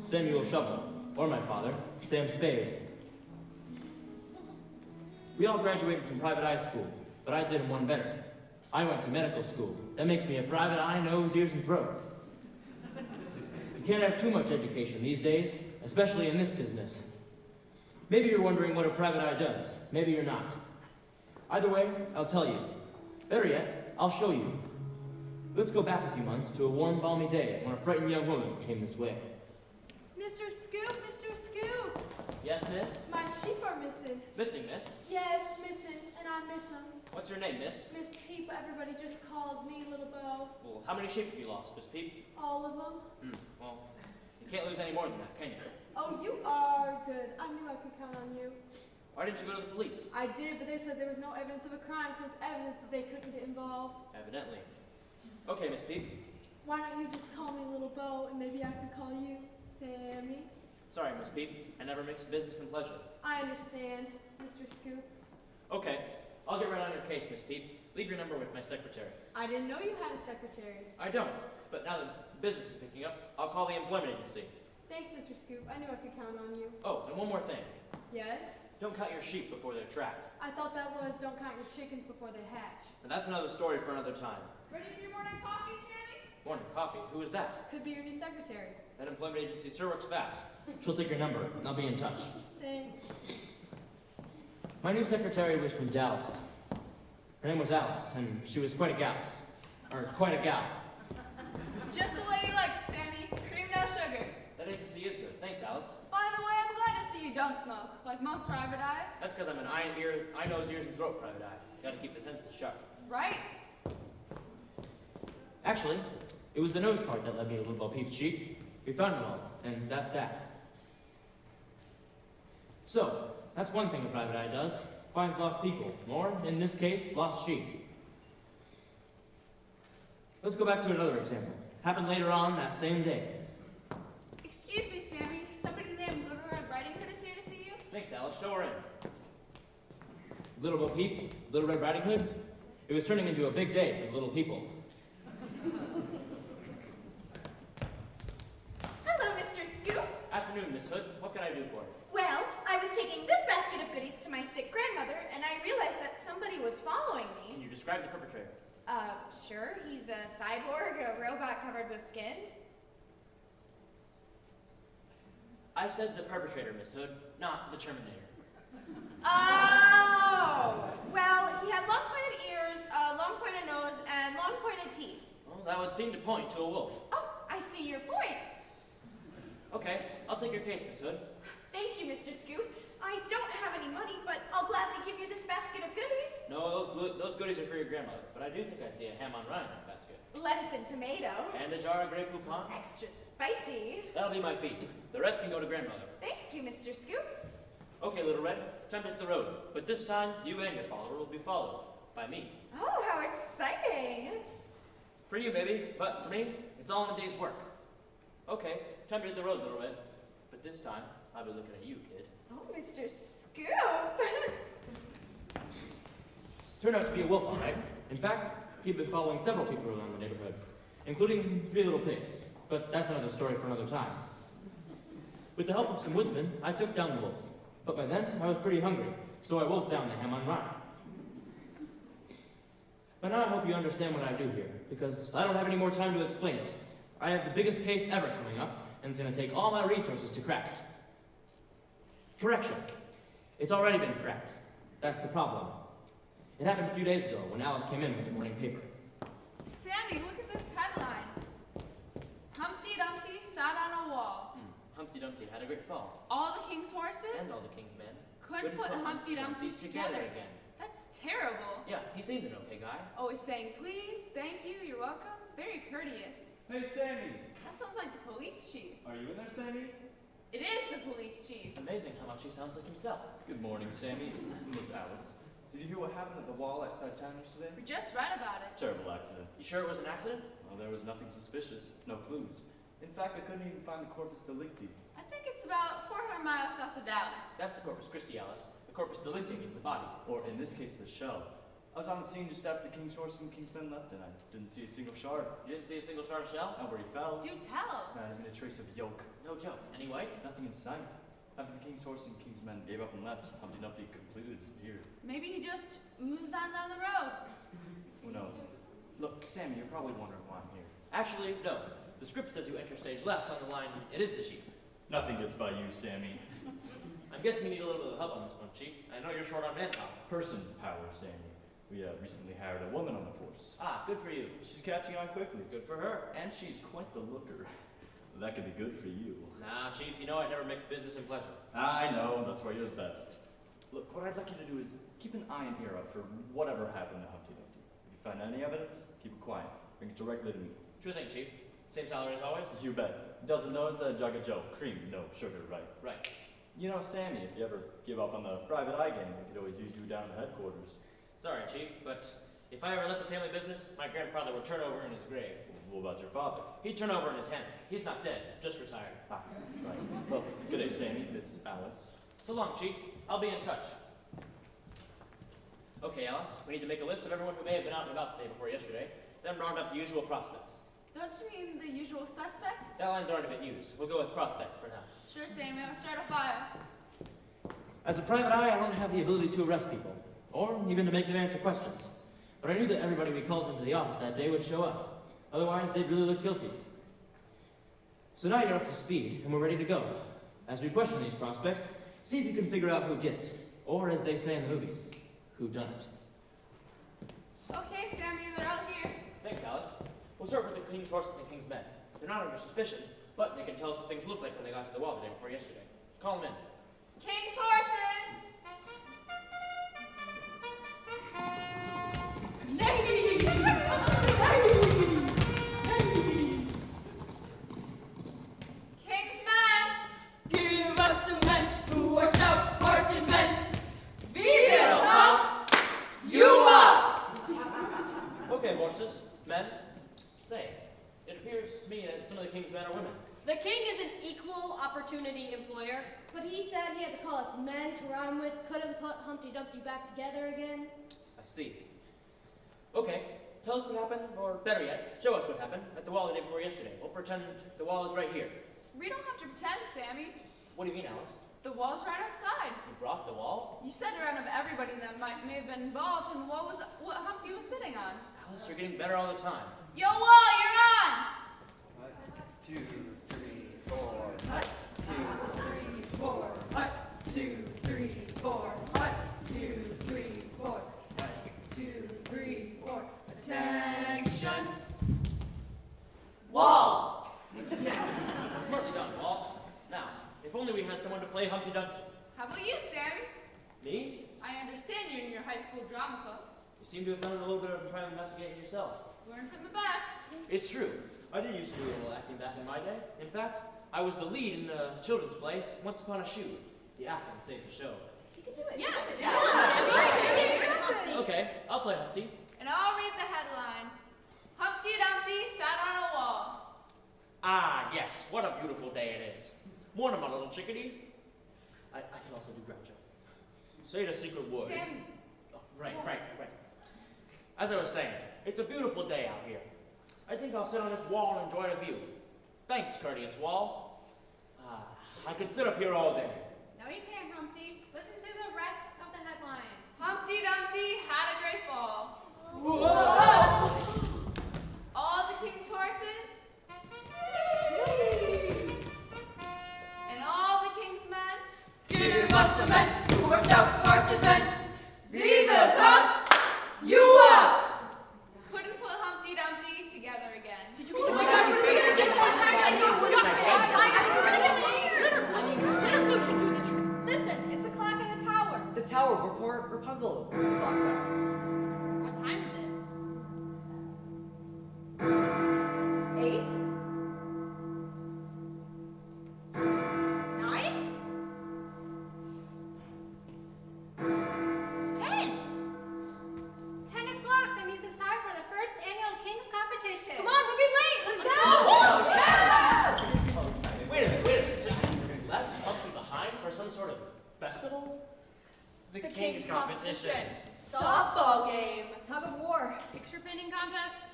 Samuel Shovel, or my father, Sam Spade. We all graduated from private eye school, but I did one better. I went to medical school. That makes me a private eye, nose, ears, and throat. You can't have too much education these days, especially in this business. Maybe you're wondering what a private eye does. Maybe you're not. Either way, I'll tell you. Better yet, I'll show you. Let's go back a few months to a warm, balmy day when a frightened young woman came this way. Mr. Scoop, Mr. Scoop! Yes, miss? My sheep are missing. Missing, miss? Yes, missing, and I miss them. What's your name, miss? Miss Peep, everybody just calls me Little Bo. Well, how many sheep have you lost, Miss Peep? All of them. Well, you can't lose any more than that, can you? Oh, you are good. I knew I could count on you. Why didn't you go to the police? I did, but they said there was no evidence of a crime, so it's evident that they couldn't get involved. Evidently. Okay, Miss Peep. Why don't you just call me Little Bo, and maybe I could call you Sammy? Sorry, Miss Peep. I never mix business and pleasure. I understand, Mr. Scoop. Okay. I'll get right on your case, Miss Peep. Leave your number with my secretary. I didn't know you had a secretary. I don't, but now that business is picking up, I'll call the employment agency. Thanks, Mr. Scoop. I knew I could count on you. Oh, and one more thing. Yes? Don't count your sheep before they're tracked. I thought that was don't count your chickens before they hatch. And that's another story for another time. Ready for your morning coffee, Sammy? Morning coffee? Who is that? Could be your new secretary. That employment agency sure works fast. She'll take your number, and I'll be in touch. Thanks. My new secretary was from Dallas. Her name was Alice, and she was quite a gal. Quite a gal. Just the way you like it, Sammy. Cream, no sugar. That agency is good. Thanks, Alice. By the way, I'm glad to see you don't smoke, like most private eyes. That's because I'm an eye, nose, ears, and throat private eye. Gotta keep the senses sharp. Right? Actually, it was the nose part that led me to Little Bo Peep's sheep. We found it all, and that's that. So, that's one thing a private eye does. Finds lost people, or, in this case, lost sheep. Let's go back to another example. Happened later on that same day. Excuse me, Sammy. Somebody named Little Red Riding Hood is here to see you. Thanks, Alice. Show her in. Little Bo Peep, Little Red Riding Hood. It was turning into a big day for the little people. Hello, Mr. Scoop. Afternoon, Miss Hood. What can I do for you? Well, I was taking this basket of goodies to my sick grandmother, and I realized that somebody was following Can me. you describe the perpetrator? Sure. He's a cyborg, a robot covered with skin. I said the perpetrator, Miss Hood, not the Terminator. Oh! Well, he had long pointed ears, long pointed nose, and long pointed teeth. Well, that would seem to point to a wolf. Oh, I see your point. Okay, I'll take your case, Miss Hood. Thank you, Mr. Scoop. I don't have any money, but I'll gladly give you this basket of goodies. No, those goodies are for your grandmother, but I do think I see a ham on rye in that basket. Lettuce and tomato. And a jar of Grey Poupon. Extra spicy. That'll be my fee. The rest can go to grandmother. Thank you, Mr. Scoop. Okay, Little Red, time to hit the road. But this time, you and your follower will be followed by me. Oh, how exciting. For you, baby, but for me, it's all in a day's work. Okay, time to hit the road, Little Red. But this time, I'll be looking at you, kid. Oh, Mr. Scoop. Turned out to be a wolf, all right. In fact, he'd been following several people around the neighborhood, including 3 little pigs. But that's another story for another time. With the help of some woodsmen, I took down the wolf. But by then, I was pretty hungry, so I wolfed down the ham on rye. But now I hope you understand what I do here, because I don't have any more time to explain it. I have the biggest case ever coming up, and it's going to take all my resources to crack it. Correction. It's already been cracked. That's the problem. It happened a few days ago when Alice came in with the morning paper. Sammy, look at this headline. Humpty Dumpty sat on a wall. Humpty Dumpty had a great fall. All the king's horses And all the king's men couldn't put Humpty Dumpty together. again. That's terrible. Yeah, he seemed an okay guy. Always saying please, thank you, you're welcome. Very courteous. Hey, Sammy. That sounds like the police chief. Are you in there, Sammy? It is the police chief. Amazing how much he sounds like himself. Good morning, Sammy. Miss Alice. Did you hear what happened at the wall outside town yesterday? We just read about it. Terrible accident. You sure it was an accident? Well, there was nothing suspicious. No clues. In fact, I couldn't even find the corpus delicti. I think it's about 400 miles south of Dallas. That's the Corpus Christi, Alice. The Corpus Delicti is the body. Or, in this case, the shell. I was on the scene just after the king's horse and king's men left, and I didn't see a single shard. You didn't see a single shard of shell? Not where he fell. Do tell. Not even a trace of yoke. No joke. Any white? Nothing in sight. After the king's horse and king's men gave up and left, Humpty Dumpty completely disappeared. Maybe he just oozed on down the road. Who knows? Look, Sammy, you're probably wondering why I'm here. Actually, no. The script says you enter stage left on the line, it is the chief. Nothing gets by you, Sammy. I'm guessing you need a little bit of help on this one, Chief. I know you're short on manpower. Person power, Sammy. We recently hired a woman on the force. Ah, good for you. She's catching on quickly. Good for her. And she's quite the looker. That could be good for you. Nah, Chief, you know I never make business and pleasure. I know, that's why you're the best. Look, what I'd like you to do is keep an eye and ear out for whatever happened to Humpty Dumpty. If you find any evidence, keep it quiet. Bring it directly to me. Sure thing, Chief. Same salary as always? You bet. Dozen donuts at a jug of Joe. Cream, no sugar, right? Right. You know, Sammy, if you ever give up on the private eye game, we could always use you down at headquarters. Sorry, Chief, but if I ever left the family business, my grandfather would turn over in his grave. What about your father? He'd turn over in his hammock. He's not dead, just retired. Ah, right. Well, good day, Sammy. Miss Alice. So long, Chief. I'll be in touch. Okay, Alice, we need to make a list of everyone who may have been out and about the day before yesterday, then round up the usual prospects. Don't you mean the usual suspects? That line's already been used. We'll go with prospects for now. Sure, Sammy. I'll start a file. As a private eye, I don't have the ability to arrest people, or even to make them answer questions. But I knew that everybody we called into the office that day would show up. Otherwise, they'd really look guilty. So now you're up to speed, and we're ready to go. As we question these prospects, see if you can figure out who did it, or as they say in the movies, who done it. Okay, Sammy, they're all here. Thanks, Alice. We'll start with the king's horses and king's men. They're not under suspicion, but they can tell us what things looked like when they got to the wall the day before yesterday. Call them in. King's horses! King's men! Give us some men who are stout-hearted men. We will pump you up. Okay, horses, men, say. It appears to me that some of the king's men are women. The king is an equal opportunity employer. But he said he had to call us men to rhyme with, couldn't put Humpty Dumpty back together again. I see. Okay, tell us what happened, or better yet, show us what happened at the wall the day before yesterday. We'll pretend the wall is right here. We don't have to pretend, Sammy. What do you mean, Alice? The wall's right outside. You brought the wall? You said around of everybody that may have been involved, and the wall was what Humpty was sitting on. Alice, you're getting better all the time. Yo, wall, you're on! 1, 2, 3, 4. 1, 2, 3, 4. 1, 2, 3, 4. 1, 2, 3, 4. 1, 2, 3, 4. Attention! Wall! Smartly done, Wall. Now, if only we had someone to play Humpty Dumpty. How about you, Sammy? Me? I understand you're in your high school drama club. You seem to have done a little bit of private investigating yourself. Learn from the best. It's true. I did used to do a little acting back in my day. In fact, I was the lead in a children's play, Once Upon a Shoe. The acting saved the show. You can do it. Yeah, Come on, Sammy. You got this. Okay, I'll play Humpty. And I'll read the headline. Humpty Dumpty sat on a wall. Ah, yes, what a beautiful day it is. Morning, my little chickadee. I can also do Groucho. Say the secret word. Sammy. Oh, right. As I was saying, it's a beautiful day out here. I think I'll sit on this wall and enjoy the view. Thanks, courteous wall. I could sit up here all day. No, you can't, Humpty. Listen to the rest of the headline. Humpty Dumpty had a great fall. Whoa! All the king's horses and all the king's men. Give us some men who are stout-hearted men. We will pump you up. Couldn't put Humpty Dumpty together again. Did you Oh my God, we're doing this Glitter glue should do the trick. Listen, it's a clock in the tower. The tower where poor Rapunzel is locked up. What time is it? 8. 9. 10. 10 o'clock. That means it's time for the first annual King's competition. Come on, we'll be late. Let's go. Wait a minute. So you left Humpty behind for some sort of festival? The King's competition. Softball game. Tug of war. Picture painting contest.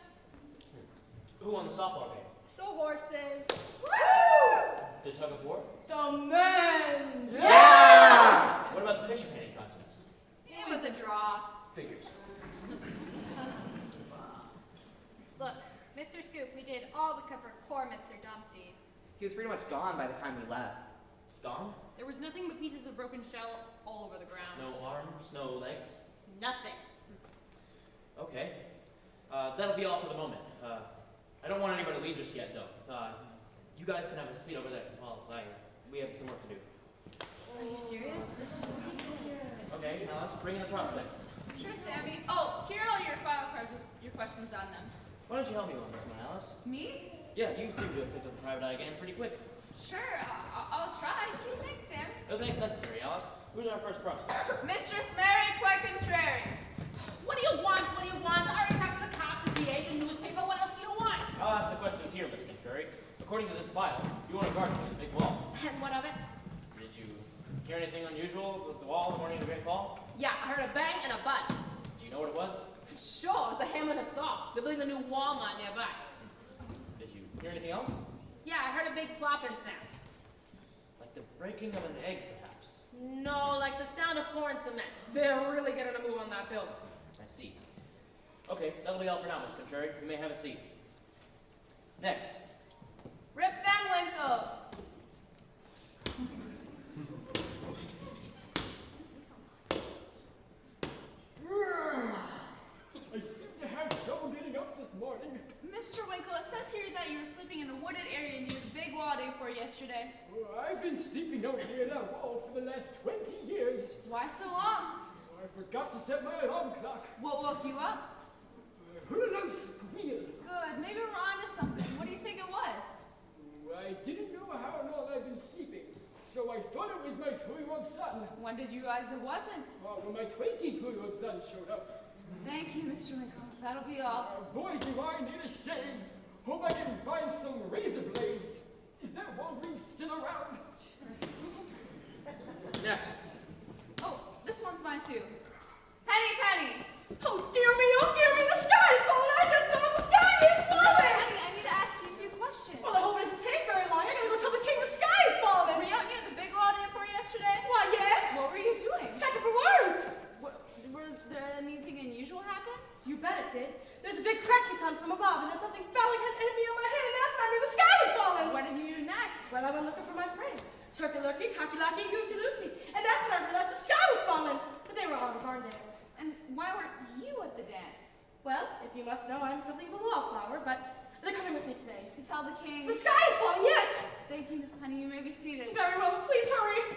Who won the softball game? The horses. The tug of war? The men. Yeah! What about the picture painting contest? It was a draw. Figures. Look, Mr. Scoop, we did all we could for poor Mr. Dumpty. He was pretty much gone by the time we left. Gone? There was nothing but pieces of broken shell all over the ground. No arms, no legs? Nothing. Okay. That'll be all for the moment. I don't want anybody to leave just yet, though. You guys can have a seat over there while we have some work to do. Are you serious? Okay, now let's bring in the prospects. Sure, Sammy. Oh, here are all your file cards with your questions on them. Why don't you help me on this one, Alice? Me? Yeah, you seem to have picked up the private eye again pretty quick. Sure, I'll try. Gee, thanks, Sammy. No thanks necessary, Alice. Who's our first prospect? Mistress Mary quite contrary. What do you want? What do you want? I already talked to the cop, the DA, the newspaper. What else do you want? I'll ask the questions here, Miss Contrary. According to this file, you want a garden with a big wall. And what of it? Did you hear anything unusual with the wall the morning of the Great Fall? Yeah, I heard a bang and a buzz. Do you know what it was? Sure, it was a ham and a saw. They're building a new Walmart nearby. Did you hear anything else? Yeah, I heard a big plopping sound. Like the breaking of an egg, perhaps. No, like the sound of pouring cement. They're really getting a move on that building. I see. Okay, that'll be all for now, Miss Contrary. You may have a seat. Next. Rip Van Winkle. I seem to have trouble getting up this morning. Mr. Winkle, it says here that you were sleeping in a wooded area near the big wall day for yesterday. Oh, I've been sleeping out near that wall for the last 20 years. Why so long? I forgot to set my alarm clock. What woke you up? I heard a loud squeal. Good, maybe we're onto something. What do you think it was? I didn't know how long I've been sleeping, so I thought it was my 2-year-old son. When did you realize it wasn't? When my 22-year-old son showed up. Thank you, Mr. Winkle. That'll be all. Boy, do I need a shave. Hope I can find some razor blades. Is that Walgreens still around? Next. Oh, this one's mine too. Penny! Oh dear me, the sky is falling! I just know the sky is falling! I need to ask you a few questions. Well, I hope it doesn't take very long. I gotta go tell the king the sky is falling! Were you out near the big wall day for yesterday? Why, yes! What were you doing? Pecking for worms! Were there anything unusual happen? You bet it did. There's a big cracky sound from above, and then something fell and hit me on my head, and that's when I knew the sky was falling! What did you do next? Well, I went looking for my friends. Cirky-lurky, cocky-locky, goosey-loosey. And that's when I realized the sky was falling. But they were all on the barn dance. And why weren't you at the dance? Well, if you must know, I'm something of a wallflower, but they're coming with me today. To tell the king. The sky is falling, yes! Thank you, Miss Penny. You may be seated. Very well, but please hurry.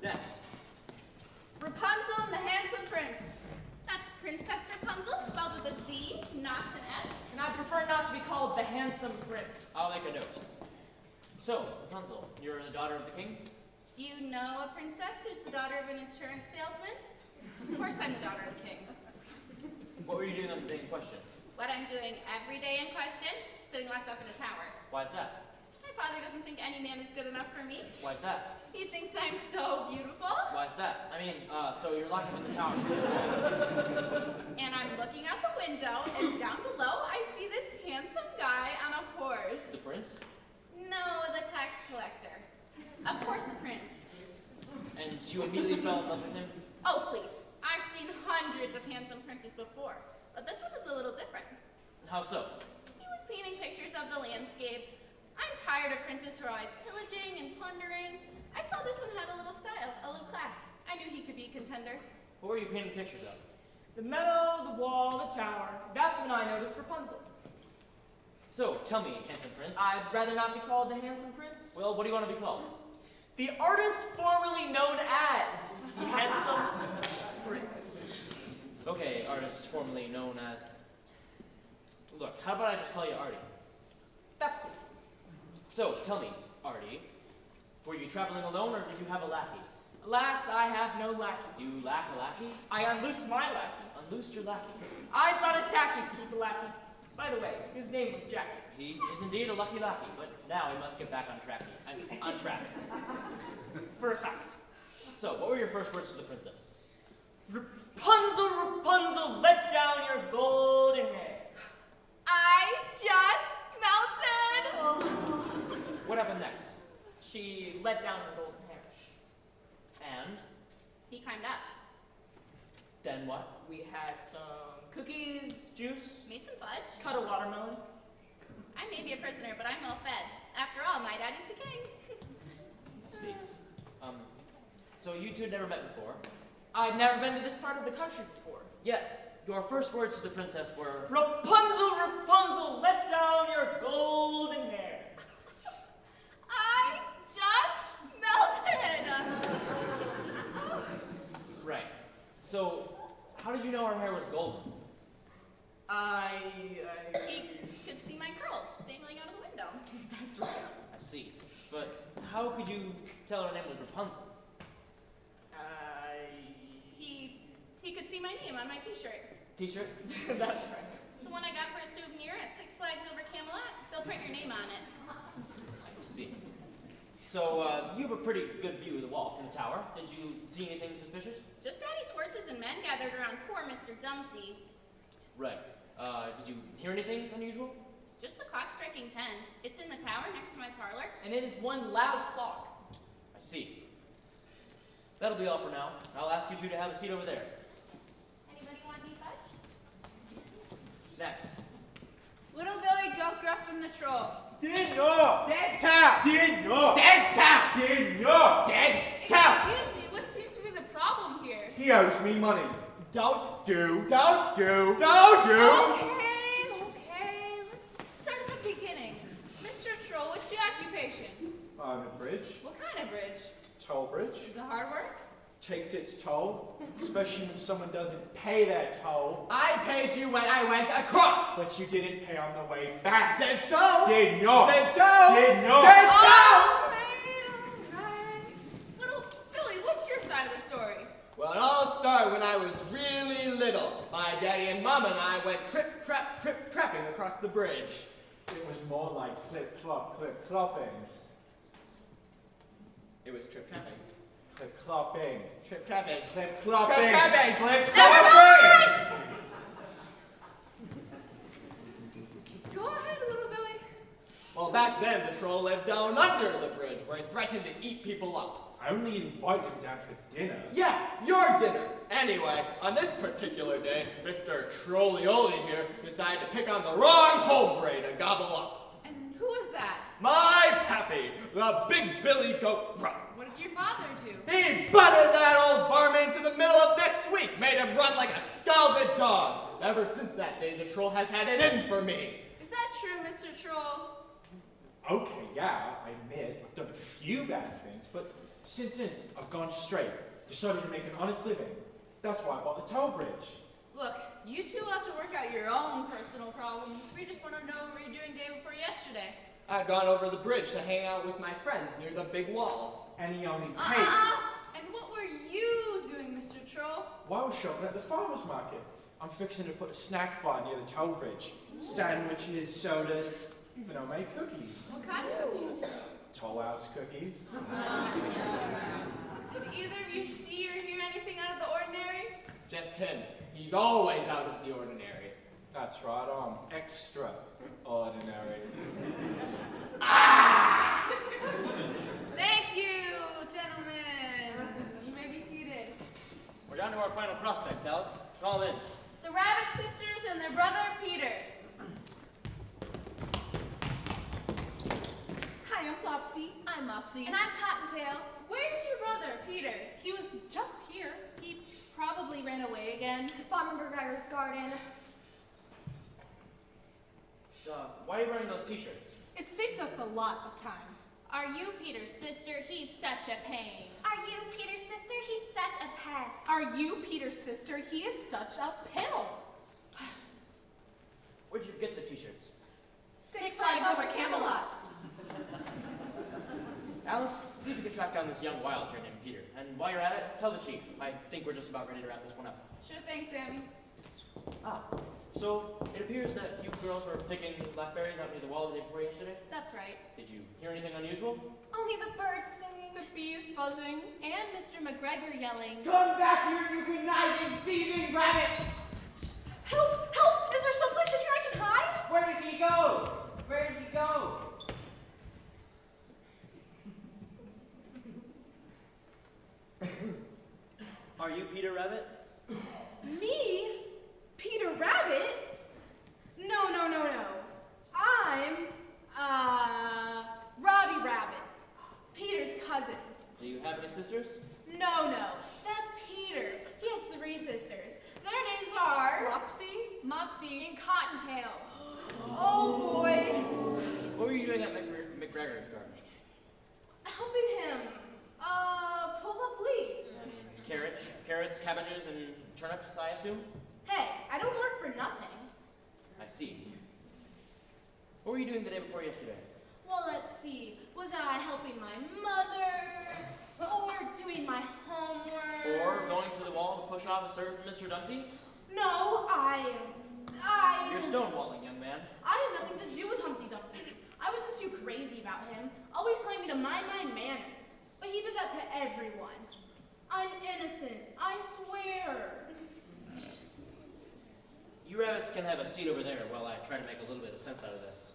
Next. Rapunzel and the Handsome Prince. That's Princess Rapunzel, spelled with a Z, not an S. And I prefer not to be called the handsome prince. I'll make a note. So, Rapunzel, you're the daughter of the king? Do you know a princess who's the daughter of an insurance salesman? Of course I'm the daughter of the king. What were you doing on the day in question? What I'm doing every day in question, sitting locked up in a tower. Why is that? My father doesn't think any man is good enough for me. Why is that? He thinks I'm so beautiful. Why is that? I mean, so you're locked up in the tower. And I'm looking out the window, and down below I see this handsome guy on a horse. The prince? No, the tax collector. Of course the prince. And you immediately fell in love with him? Oh, please. I've seen hundreds of handsome princes before, but this one is a little different. How so? He was painting pictures of the landscape. I'm tired of princes who are always pillaging and plundering. I saw this one had a little style, a little class. I knew he could be a contender. What were you painting pictures of? The meadow, the wall, the tower. That's when I noticed Rapunzel. So, tell me, handsome prince. I'd rather not be called the handsome prince. Well, what do you want to be called? The artist formerly known as the handsome prince. Okay, artist formerly known as... Look, how about I just call you Artie? That's cool. So, tell me, Artie, were you traveling alone or did you have a lackey? Alas, I have no lackey. You lack a lackey? I unloosed my lackey. Unloosed your lackey. I thought it tacky to keep a lackey. By the way, his name was Jackie. He is indeed a lucky lackey, but now we must get back on track. On track. For a fact. So, what were your first words to the princess? Rapunzel, Rapunzel, let down your golden hair. I just melted. What happened next? She let down her golden hair. And He climbed up, then what? We had some cookies, juice, made some fudge. cut a watermelon. I may be a prisoner, but I'm well fed. After all, my daddy's the king. I see. So you two had never met before, I'd never been to this part of the country before. yet your first words to the princess were, Rapunzel, Rapunzel, let down your golden hair. I just melted. right. So, how did you know her hair was golden? He could see my curls dangling out of the window. That's right. I see. But how could you tell her name was Rapunzel? He could see my name on my t-shirt. T-shirt? That's right. The one I got for a souvenir at Six Flags over Camelot. They'll print your name on it. I see. So, you have a pretty good view of the wall from the tower. Did you see anything suspicious? Just daddy's horses and men gathered around poor Mr. Dumpty. Right. Did you hear anything unusual? Just the clock striking 10. It's in the tower next to my parlor. And it is one loud clock. I see. That'll be all for now. I'll ask you two to have a seat over there. Anybody want any fudge? Next. Little Billy, Goat Gruff, and the Troll. Dead no! Dead tap! Dead no! Dead tap! Dead no! Dead Excuse me, what seems to be the problem here? He owes me money. Don't Do. Don't Do. Don't Do. Okay, let's start at the beginning. Mr. Troll, what's your occupation? I'm a bridge. What kind of bridge? Toll bridge. Is it hard work? Takes its toll, especially when someone doesn't pay their toll. I paid you when I went across. But you didn't pay on the way back. Dead so. Did not. Dead so. Did not. Dead so. Alright. Little Billy, what's your side of the story? Well, it all started when I was really little. My daddy and mom and I went trip-trapping across the bridge. It was more like clip-clopping. It was trip-trapping. Clip-clopping. Trip-trapping. Clip-clopping. Trip-trapping. Clip-clopping. Go ahead, little Billy. Well, back then, the troll lived down under the bridge where he threatened to eat people up. I only invite him down for dinner. Yeah, your dinner. Anyway, on this particular day, Mr. Trollioli here decided to pick on the wrong hombre to gobble up. And who was that? My pappy, the big Billy Goat Gruff. What did your father do? He butted that old barman to the middle of next week, made him run like a scalded dog. Ever since that day, the troll has had it in for me. Is that true, Mr. Troll? Okay, yeah, I admit I've done a few bad things, but since then I've gone straight, decided to make an honest living. That's why I bought the toll bridge. Look, you two have to work out your own personal problems. We just want to know what you were doing day before yesterday. I'd gone over the bridge to hang out with my friends near the big wall. And he only paid. And what were you doing, Mr. Troll? While I was shopping at the farmer's market, I'm fixing to put a snack bar near the toll bridge. Sandwiches, sodas, even I made cookies. What kind of cookies? Toll house cookies. Did either of you see or hear anything out of the ordinary? Just him. He's always out of the ordinary. That's right, I'm extra ordinary. Thank you, gentlemen. You may be seated. We're down to our final prospects, Alice. Call them in. The Rabbit Sisters and their brother, Peter. Hi, I'm Flopsy. I'm Mopsy. And I'm Cottontail. Where's your brother, Peter? He was just here. He probably ran away again. To Farmer McGregor's garden. Why are you wearing those t-shirts? It saves us a lot of time. Are you Peter's sister? He's such a pain. Are you Peter's sister? He's such a pest. Are you Peter's sister? He is such a pill. Where'd you get the t-shirts? Six Flags over Camelot. Alice, see if you can track down this young wild here named Peter. And while you're at it, tell the chief. I think we're just about ready to wrap this one up. Sure thing, Sammy. Ah, So, it appears that you girls were picking blackberries out near the wall the day before yesterday? That's right. Did you hear anything unusual? Only the birds singing. The bees buzzing. And Mr. McGregor yelling. Come back here, you conniving, thieving rabbit! Help! Help! Is there someplace in here I can hide? Where did he go? Where did he go? Are you Peter Rabbit? Me? Peter Rabbit? No. I'm, Robbie Rabbit. Peter's cousin. Do you have any sisters? No. That's Peter. He has 3 sisters. Their names are... Flopsy? Mopsy. and Cottontail. Oh, boy. What were you doing at McGregor's garden? Helping him, pull up weeds. Carrots, cabbages, and turnips, I assume? Hey, I don't work for nothing. I see. What were you doing the day before yesterday? Well, let's see. Was I helping my mother? Or doing my homework? Or going to the wall to push off a certain Mr. Dumpty? No, I... You're stonewalling, young man. I had nothing to do with Humpty Dumpty. I wasn't too crazy about him, always telling me to mind my manners. But he did that to everyone. I'm innocent, I swear. You rabbits can have a seat over there while I try to make a little bit of sense out of this.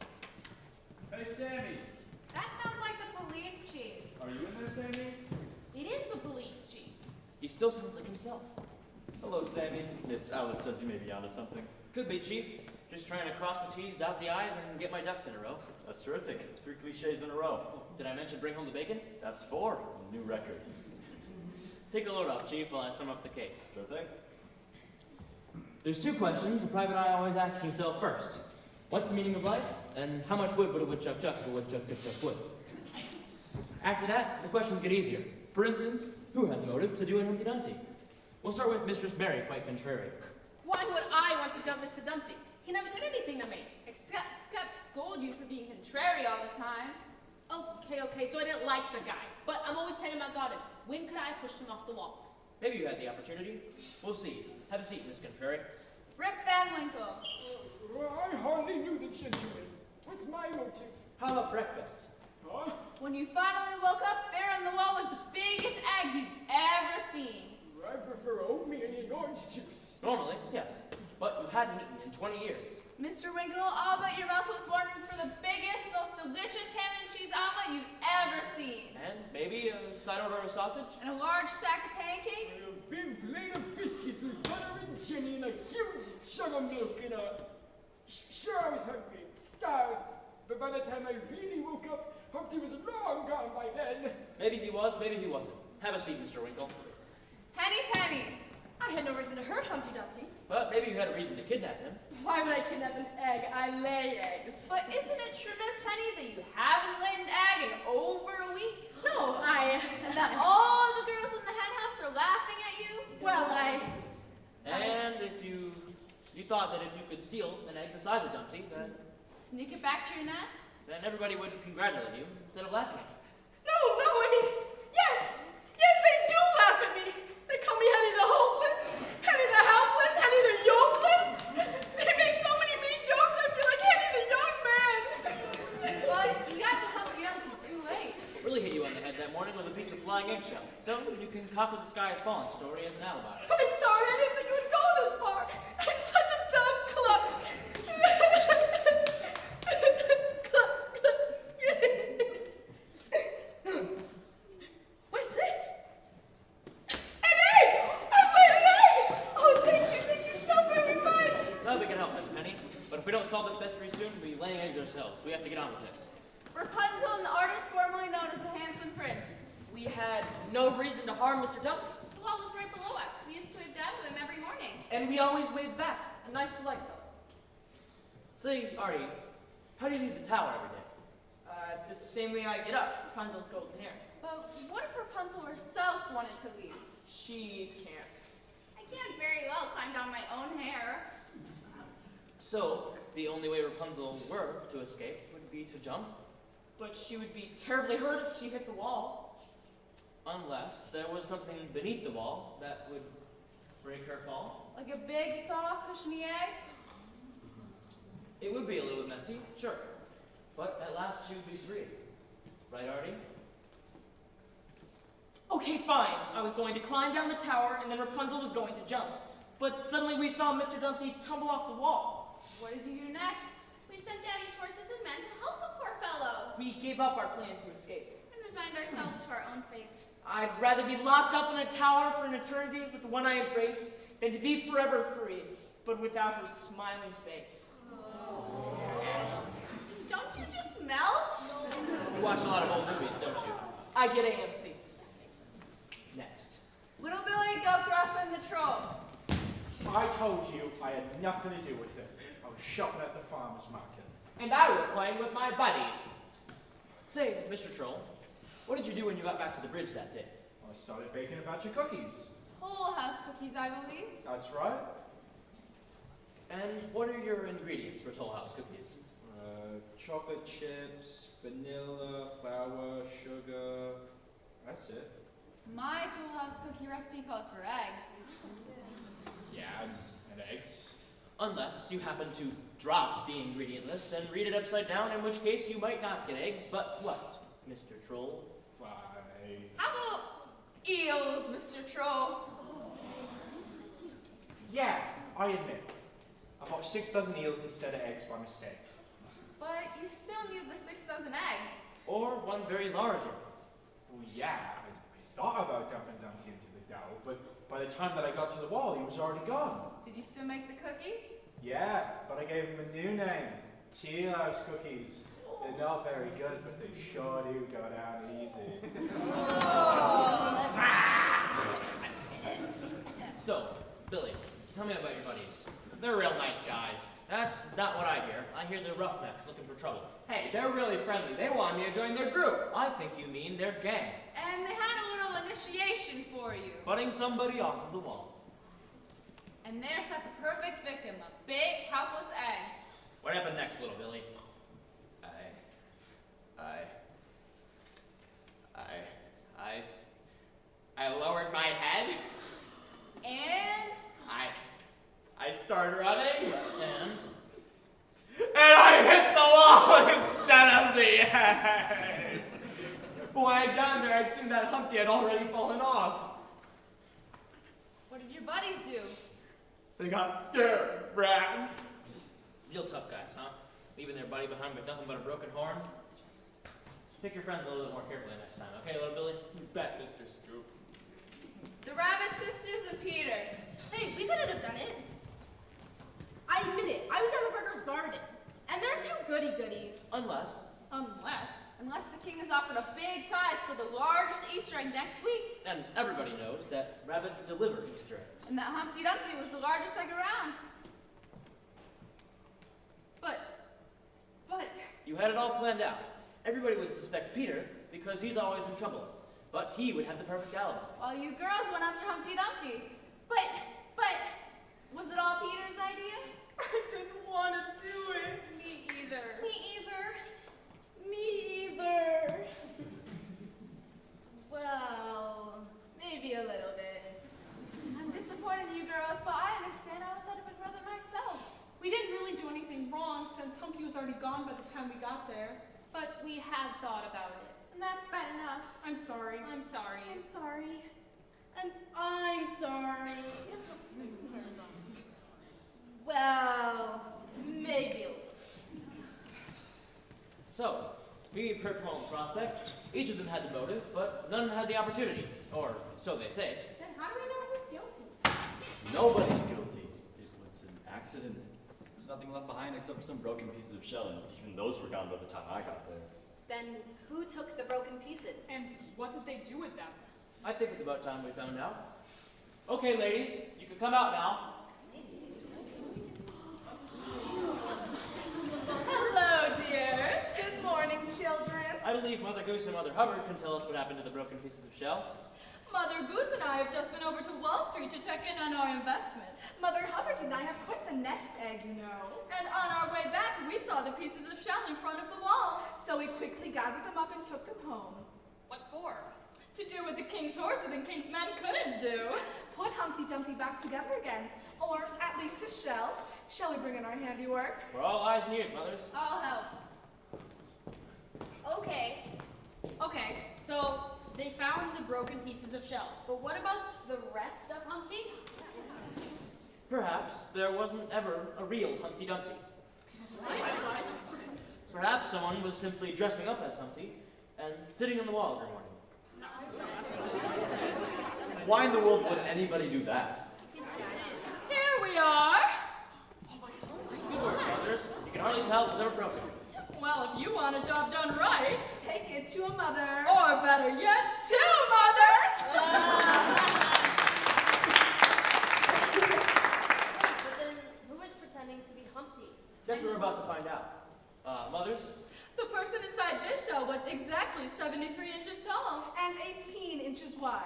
Hey, Sammy. That sounds like the police chief. Are you in there, Sammy? It is the police chief. He still sounds like himself. Hello, Sammy. Miss Alice says you may be onto something. Could be, Chief. Just trying to cross the T's, dot the I's, and get my ducks in a row. That's terrific. 3 cliches in a row. Did I mention bring home the bacon? That's 4. A new record. Take a load off, Chief, while I sum up the case. Sure thing. There's 2 questions a private eye always asks himself first. What's the meaning of life? And how much wood would a woodchuck chuck if a woodchuck could chuck wood? After that, the questions get easier. For instance, who had the motive to do an Humpty Dumpty? We'll start with Mistress Mary, quite contrary. Why would I want to dump Mr. Dumpty? He never did anything to me. Except scold you for being contrary all the time. Okay, so I didn't like the guy. But I'm always telling my garden, when could I push him off the wall? Maybe you had the opportunity. We'll see. Have a seat, Miss Contrary. Rip Van Winkle. I hardly knew the gentleman. What's my motive? How about breakfast? Huh? When you finally woke up, there on the wall was the biggest egg you've ever seen. I prefer oatmeal and orange juice. Normally, yes. But you hadn't eaten in 20 years. Mr. Winkle, I'll bet your mouth was watering for the biggest, most delicious ham and cheese omelet you've ever seen. And maybe a side order of sausage? And a large sack of pancakes. And a big plate of biscuits with butter and jelly and a huge jug of milk and a... Sure, I was hungry, starved. But by the time I really woke up, Humpty was long gone by then. Maybe he was, maybe he wasn't. Have a seat, Mr. Winkle. Henny Penny. I had no reason to hurt Humpty Dumpty. But maybe you had a reason to kidnap him. Why would I kidnap an egg? I lay eggs. But isn't it true, Miss Penny, that you haven't laid an egg in over a week? No, And that all the girls in the hen house are laughing at you? Well, And if you thought that if you could steal an egg the size of Dumpty, Sneak it back to your nest? then everybody would congratulate you instead of laughing at you. No, I mean, yes, they do laugh at me. They call me Henny the Hopeless, Henny the Helpless, Henny the Yokeless. They make so many mean jokes, I feel like Henny the Young Man. But you got to Humpty Dumpty too late. Really hit you on the head that morning with a piece of flying eggshell. So you concocted the sky is falling story as an alibi. I'm sorry, I didn't think it would go this far. I'm such a dumb club. What is this? An egg! I've laid an egg! Oh, thank you so very much. Glad we can help, Miss Penny. But if we don't solve this mystery soon, we'll be laying eggs ourselves. So we have to get on with this. Rapunzel and the artist formerly known as the Handsome Prince. We had no reason to harm Mr. Dumpty, The wall was right below us. We used to wave down to him every morning. and we always waved back. A nice, polite fellow. Say, Artie, how do you leave the tower every day? The same way I get up, Rapunzel's golden hair. But what if Rapunzel herself wanted to leave? She can't. I can't very well climb down my own hair. So, the only way Rapunzel were to escape would be to jump, But she would be terribly hurt if she hit the wall. unless there was something beneath the wall that would break her fall. Like a big, soft, cushiony egg? It would be a little bit messy, sure. But at last she would be free. Right, Artie? Okay, fine. I was going to climb down the tower, and then Rapunzel was going to jump. But suddenly we saw Mr. Dumpty tumble off the wall. What did you do next? We sent Daddy's horses and men to help the poor fellow. We gave up our plan to escape. And resigned ourselves to our own fate. I'd rather be locked up in a tower for an eternity with the one I embrace than to be forever free, but without her smiling face. Don't you just melt? You watch a lot of old movies, don't you? I get AMC. Next. Little Billy, go gruff and the troll. I told you I had nothing to do with it. I was shopping at the farmer's market. And I was playing with my buddies. Say, Mr. Troll, what did you do when you got back to the bridge that day? I started baking a batch of cookies. Toll House cookies, I believe. That's right. And what are your ingredients for Toll House cookies? Chocolate chips, vanilla, flour, sugar. That's it. My Toll House cookie recipe calls for eggs. Yeah, and eggs. Unless you happen to drop the ingredient list and read it upside down, in which case you might not get eggs, but what, Mr. Troll? Why? How about eels, Mr. Troll? Yeah, I admit. I bought 6 dozen eels instead of eggs by mistake. But you still need the 6 dozen eggs. Or one very large one. Well, yeah, I thought about dumping Dumpty into the dough, but by the time that I got to the wall, he was already gone. Did you still make the cookies? Yeah, but I gave him a new name. Tea House Cookies. They're not very good, but they sure do go down easy. So, Billy, tell me about your buddies. They're real nice guys. That's not what I hear. I hear they're roughnecks looking for trouble. Hey, they're really friendly. They want me to join their group. I think you mean their gang. And they had a little initiation for you. Butting somebody off of the wall. And there sat the perfect victim, a big, helpless egg. What happened next, little Billy? I lowered my head. And I started running. And I hit the wall instead of the egg. When I got there, I'd seen that Humpty had already fallen off. what did your buddies do? They got scared, Brad. real tough guys, huh? Leaving their buddy behind with nothing but a broken horn. Pick your friends a little bit more carefully next time, okay, little Billy? You bet, Mr. Scoop. The Rabbit Sisters and Peter. Hey, we couldn't have done it. I admit it, I was at McGregor's garden. And they're too goody-goody. Unless Unless the king has offered a big prize for the largest Easter egg next week. and everybody knows that rabbits deliver Easter eggs. And that Humpty Dumpty was the largest egg around. But, You had it all planned out. Everybody would suspect Peter because he's always in trouble. But he would have the perfect alibi. all you girls went after Humpty Dumpty. But, was it all Peter's idea? I didn't want to do it. Me either. Me either. Me either. Well, maybe a little bit. I'm disappointed in you girls, but I understand I was out of Big Brother myself. We didn't really do anything wrong since Humpty was already gone by the time we got there. But we had thought about it. And that's bad enough. I'm sorry. I'm sorry. I'm sorry. And I'm sorry. Well, maybe a little. So, we've heard from all the prospects. Each of them had the motive, but none had the opportunity. Or so they say. Then how do we know who's guilty? Nobody's guilty. It was an accident. There's nothing left behind except for some broken pieces of shell, and even those were gone by the time I got there. Then who took the broken pieces? And what did they do with them? I think it's about time we found out. Okay, ladies, you can come out now. Hello, dears. Good morning, children. I believe Mother Goose and Mother Hubbard can tell us what happened to the broken pieces of shell. Mother Goose and I have just been over to Wall Street to check in on our investments. Mother Hubbard and I have quite the nest egg, you know. And on our way back, we saw the pieces of shell in front of the wall. So we quickly gathered them up and took them home. What for? To do what the king's horses and king's men couldn't do. Put Humpty Dumpty back together again. Or at least his shell. Shall we bring in our handiwork? We're all eyes and ears, mothers. I'll help. Okay, so they found the broken pieces of shell. But what about the rest of Humpty? Perhaps there wasn't ever a real Humpty Dumpty. Perhaps someone was simply dressing up as Humpty and sitting on the wall every morning. Why in the world would anybody do that? Here we are. Good work, mothers. You can hardly tell that they're broken. Well, if you want a job done right, Take it to a mother. or better yet, two mothers. But then, who was pretending to be Humpty? Guess we're about to find out. Mothers? The person inside this shell was exactly 73 inches tall. And 18 inches wide.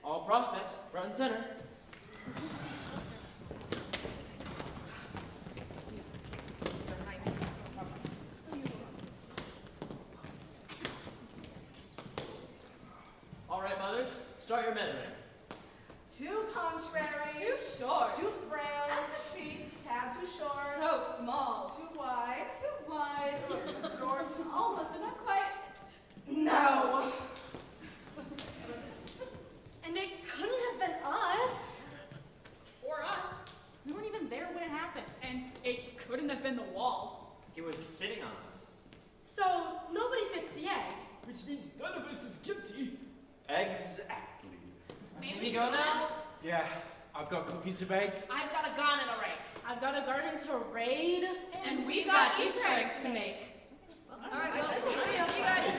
All prospects, front and center. All right, mothers, start your measuring. Too contrary. Too short. Too frail. And petite. Tad too short. So small. Too wide. Too wide. Too short. Almost, but not quite. No. And it couldn't have been us. Or us. We weren't even there when it happened. And it couldn't have been the wall. He was sitting on us. So nobody fits the egg. Which means none of us is guilty. Exactly. Maybe we go now? Yeah, I've got cookies to bake. I've got a gun and a rake. I've got a garden to raid. And we've got Easter eggs to make. All right, well, see you guys.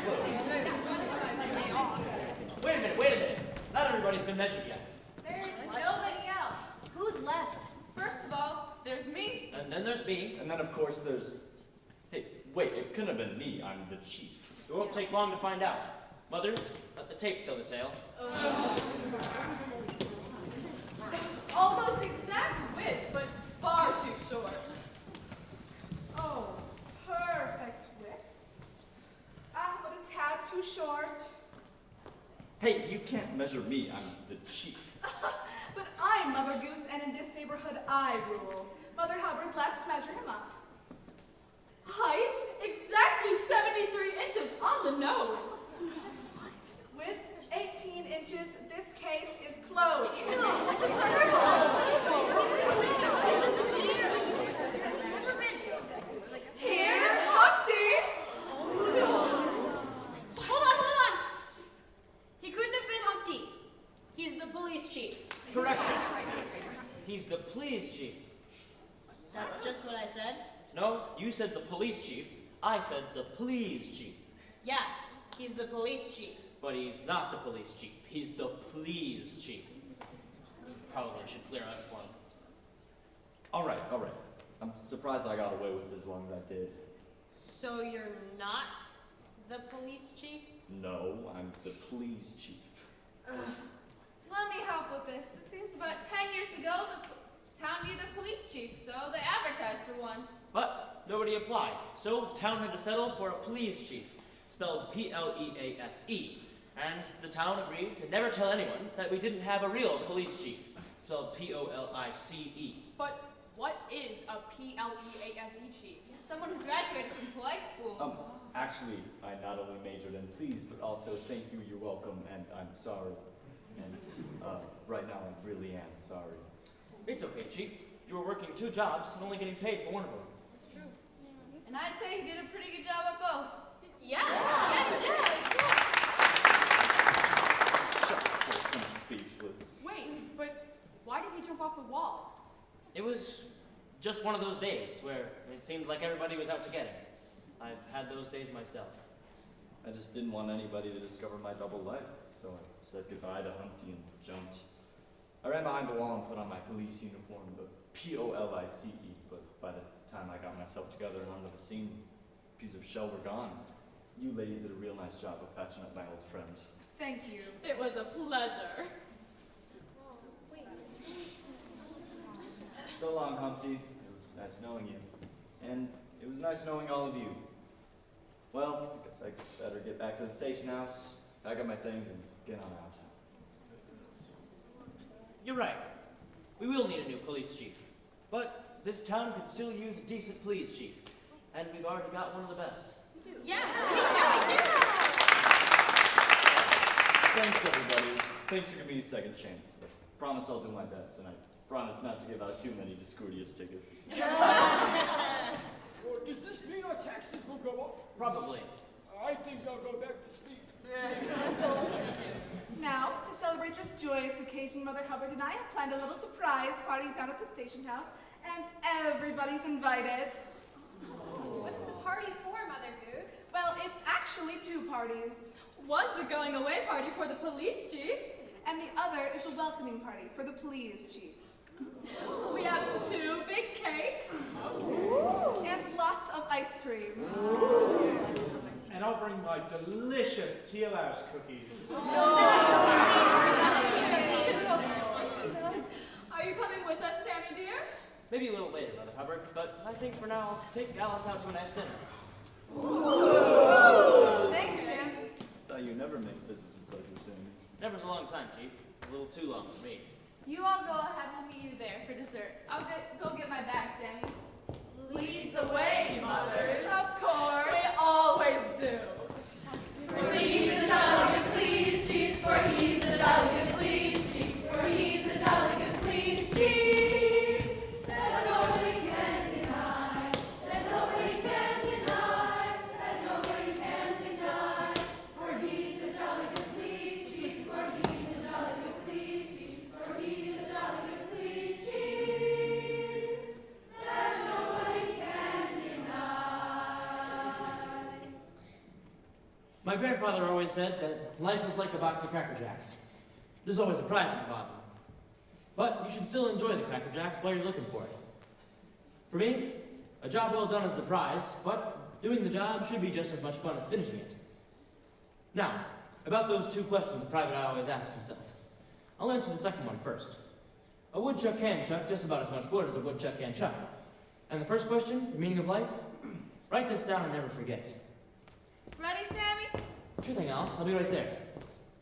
Wait a minute. Not everybody's been measured yet. There's nobody else. Who's left? First of all, there's me. And then there's me. And then, of course, there's... Hey, wait, it couldn't have been me. I'm the chief. It won't take long to find out. Mothers, let the tapes tell the tale. Almost exact width, but far too short. Oh, perfect width. But a tad too short. Hey, you can't measure me. I'm the chief. But I'm Mother Goose, and in this neighborhood I rule. Mother Hubbard, let's measure him up. Height, exactly 73 inches on the nose. Width, 18 inches. This case is closed. Here's Humpty. Hold on. He couldn't have been Humpty. He's the police chief. Correction. He's the police chief. That's just what I said. No, you said the police chief. I said the please chief. Yeah, he's the police chief. But he's not the police chief. He's the please chief. Probably should clear out for him. All right. I'm surprised I got away with as long as I did. So you're not the police chief? No, I'm the please chief. Let me help with this. It seems about 10 years ago, the town needed a police chief, so they advertised for one. But nobody applied, so the town had to settle for a please chief, spelled P-L-E-A-S-E. And the town agreed to never tell anyone that we didn't have a real police chief, spelled P-O-L-I-C-E. But what is a P-L-E-A-S-E chief? Someone who graduated from polite school. Actually, I not only majored in please, but also thank you, you're welcome, and I'm sorry. And right now I really am sorry. It's okay, Chief. You were working 2 jobs and only getting paid for one of them. That's true. And I'd say he did a pretty good job at both. Yeah, he did. Shucks, I'm speechless. Wait, but why did he jump off the wall? It was just one of those days where it seemed like everybody was out to get him. I've had those days myself. I just didn't want anybody to discover my double life, so I said goodbye to Humpty and jumped. I ran behind the wall and put on my police uniform, the P-O-L-I-C-E, but by the time I got myself together and onto the scene, pieces of shell were gone. You ladies did a real nice job of patching up my old friend. Thank you. It was a pleasure. So long, Humpty. It was nice knowing you. And it was nice knowing all of you. Well, I guess I better get back to the station house, pack up my things, and get on out. You're right. We will need a new police chief. But this town could still use a decent police chief. And we've already got one of the best. Yeah, we do. Thanks, everybody. Thanks for giving me a second chance. I promise I'll do my best, and I promise not to give out too many discourteous tickets. Well, does this mean our taxes will go up? Probably. I think I'll go back to sleep. Now, to celebrate this joyous occasion, Mother Hubbard and I have planned a little surprise party down at the station house, and everybody's invited. What's the party for, Mother Goose? Well, it's actually two parties. One's a going away party for the police chief. And the other is a welcoming party for the police chief. We have 2 big cakes. And lots of ice cream. And I'll bring my delicious teal house cookies. Are you coming with us, Sammy dear? Maybe a little later, Mother Hubbard, but I think for now I'll take Alice out to a nice dinner. Thanks, Sam. Thought you never mix business and pleasure, Sammy. Never's a long time, Chief. A little too long for me. You all go ahead, we'll meet you there for dessert. I'll go get my bag, Sammy. Lead the way, mothers. Of course. We always do. For he's a jolly good police chief, for he's a jolly good police chief, for he's a jolly good police chief. That nobody can deny, that nobody can deny, that nobody can deny. For he's a jolly good police chief, for he's a jolly good police chief, for he's a jolly good police chief. That nobody can deny. My grandfather always said that life is like a box of Cracker Jacks. There's always a prize at the bottom. But you should still enjoy the Cracker Jacks while you're looking for it. For me, a job well done is the prize, but doing the job should be just as much fun as finishing it. Now, about those 2 questions a private eye always asks himself. I'll answer the second one first. A woodchuck can chuck just about as much wood as a woodchuck can chuck. And the first question, the meaning of life? Write this down and never forget. Ready, Sammy? Sure thing, Alice. I'll be right there.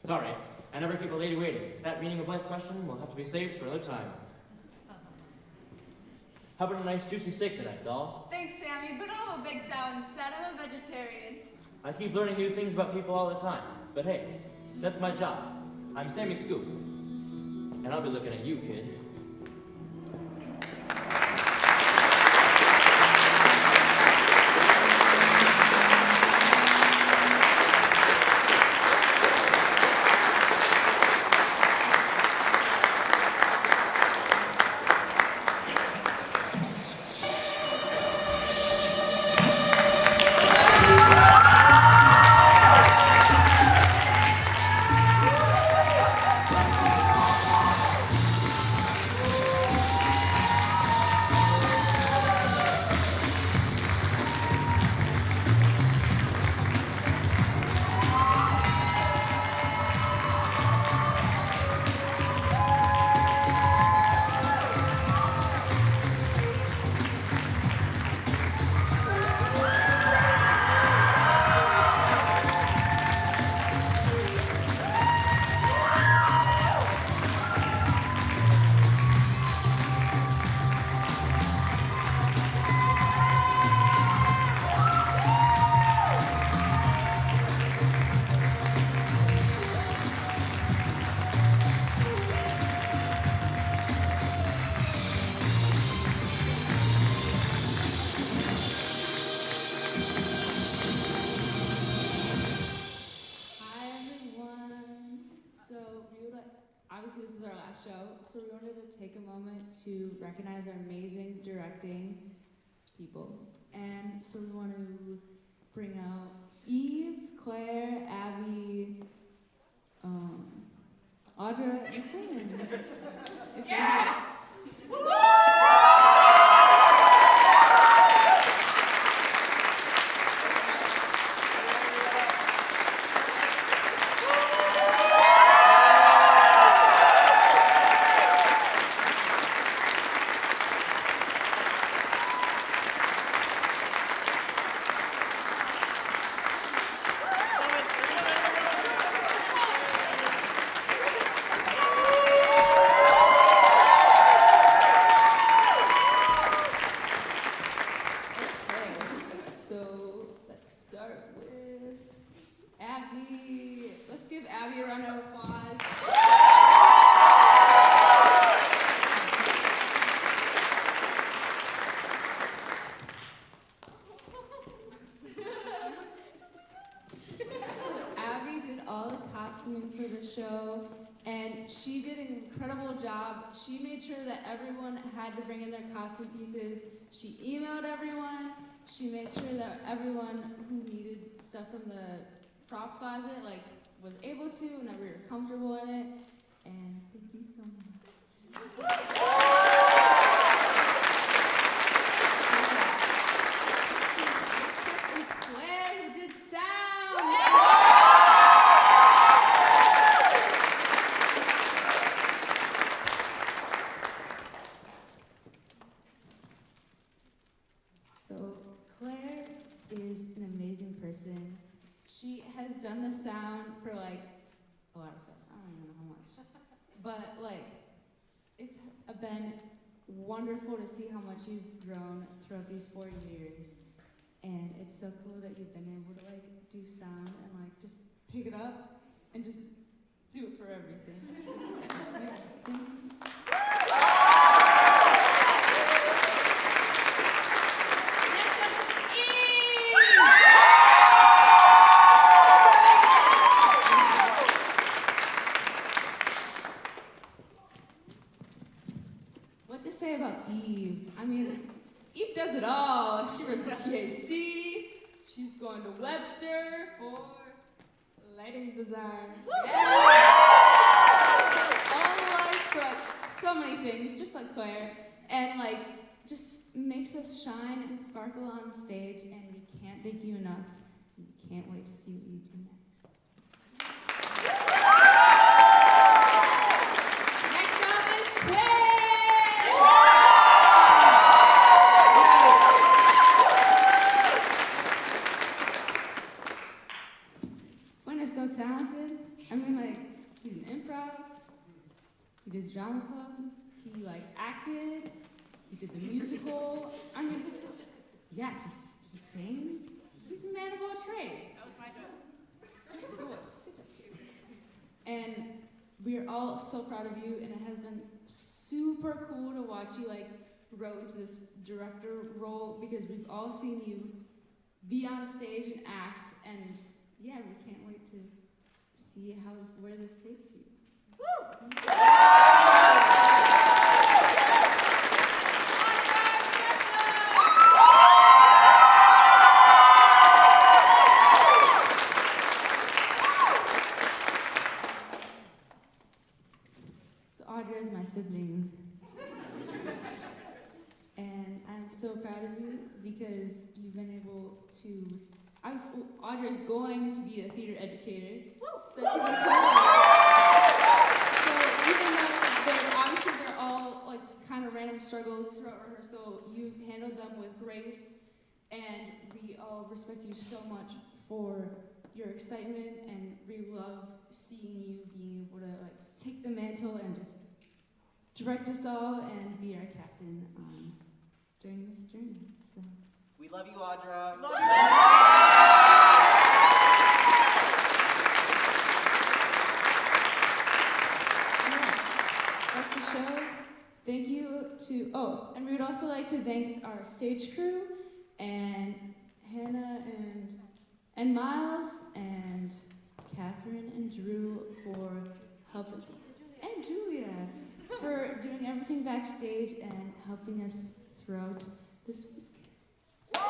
Sorry, I never keep a lady waiting. That meaning of life question will have to be saved for another time. How about a nice juicy steak tonight, doll? Thanks, Sammy, but I'm a big sow instead. I'm a vegetarian. I keep learning new things about people all the time. But hey, that's my job. I'm Sammy Scoop. And I'll be looking at you, kid. Obviously, this is our last show, so we wanted to take a moment to recognize our amazing directing people. And so we want to bring out Eve, Claire, Abby, Audra, and Quinn. Yeah! And she did an incredible job. She made sure that everyone had to bring in their costume pieces. She emailed everyone. She made sure that everyone who needed stuff from the prop closet was able to, and that we were comfortable in it. And thank you so much. Next up is Claire, who did sound. So Claire is an amazing person. She has done the sound for a lot of stuff. I don't even know how much. But it's been wonderful to see how much you've grown throughout these 4 years. And it's so cool that you've been able to do sound and just pick it up and just do it for everything. So, yeah, thank you. What to say about Eve? I mean, Eve does it all. She works for PAC. She's going to Webster for lighting design. Yeah. All the lights for so many things, just like Claire, and just makes us shine and sparkle on stage. And we can't thank you enough. We can't wait to see what you do next. So talented. I mean, he's an improv. He does drama club. He acted. He did the musical. I mean, yeah, he sings. He's a man of all trades. That was my job. It was. Good job. And we are all so proud of you, and it has been super cool to watch you grow into this director role, because we've all seen you be on stage and act, and yeah, we can't wait to see where this takes you. Woo! So Audra is my sibling. And I'm so proud of you because you've been able to Audra is going to be a theater educator, so that's even cooler. So even though obviously they're all kind of random struggles throughout rehearsal, you've handled them with grace, and we all respect you so much for your excitement, and we love seeing you being able to take the mantle and just direct us all and be our captain during this journey. So. We love you, Audra. Love you. That's the show. Thank you to, and we would also like to thank our stage crew, and Hannah and Miles and Catherine and Drew for helping, and Julia for doing everything backstage and helping us throughout this week. So,